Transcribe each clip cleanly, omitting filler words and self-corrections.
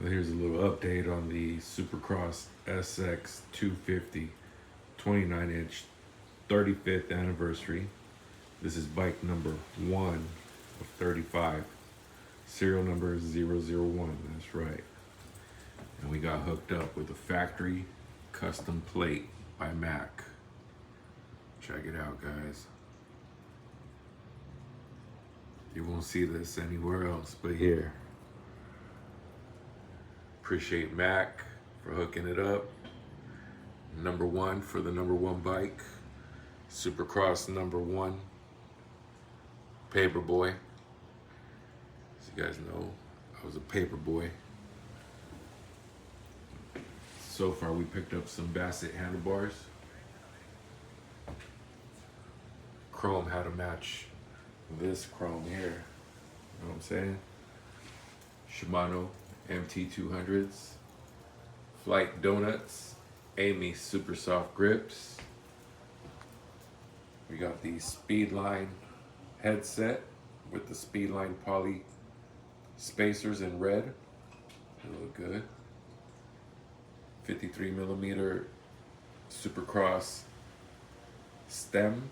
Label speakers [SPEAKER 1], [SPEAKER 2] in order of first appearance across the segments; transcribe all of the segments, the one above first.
[SPEAKER 1] Well, here's a little update on the Supercross SX250 29-inch 35th anniversary. This is bike number 1 of 35. Serial number is 001, that's right. And we got hooked up with a factory custom plate by Mac. Check it out, guys. You won't see this anywhere else but here. Appreciate Mac for hooking it up. Number 1 for the number 1 bike. Supercross number 1. Paperboy. As you guys know, I was a paperboy. So far we picked up some Bassett handlebars. Chrome had to match this chrome here. You know what I'm saying? Shimano MT200s. Flight Donuts. Amy Super Soft Grips. We got the Speedline headset with the Speedline poly spacers in red. They look good. 53mm Supercross stem.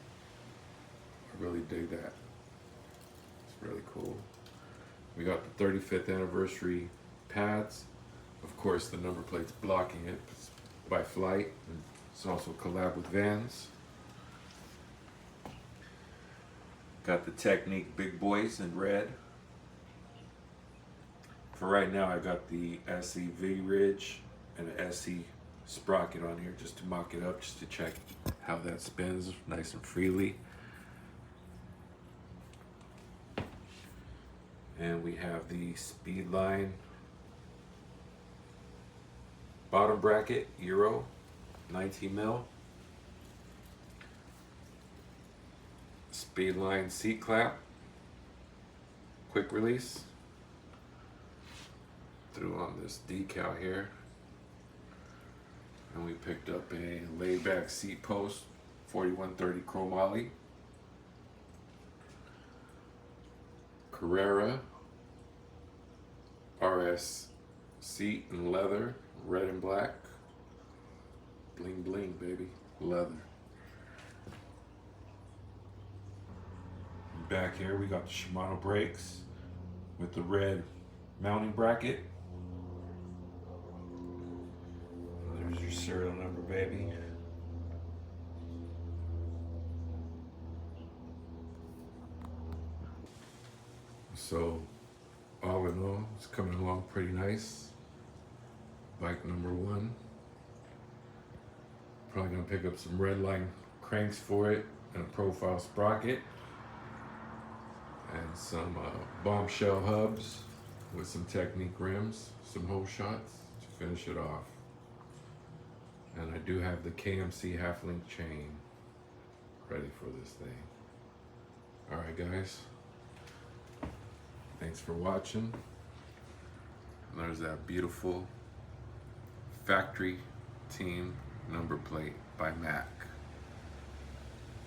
[SPEAKER 1] I really dig that. It's really cool. We got the 35th anniversary pads. Of course, the number plate's blocking it. It's by Flight. It's also collab with Vans. Got the Technique Big Boys in red. For right now, I got the SE V-Ridge and an SE sprocket on here just to mock it up, just to check how that spins nice and freely. And we have the Speedline bottom bracket, Euro, 19mm. Speedline seat clamp, quick release. Threw on this decal here. And we picked up a laid back seat post, 4130 chromoly. Carrera RS seat in leather, red and black. Bling bling, baby, leather. Back here we got the Shimano brakes with the red mounting bracket. There's your serial number, baby. So all in all, it's coming along pretty nice. Bike number 1. Probably gonna pick up some red line cranks for it and a profile sprocket and some bombshell hubs with some Technique rims, some hole shots to finish it off. And I do have the KMC half-link chain ready for this thing. All right, guys. Thanks for watching. And there's that beautiful factory team number plate by Mac.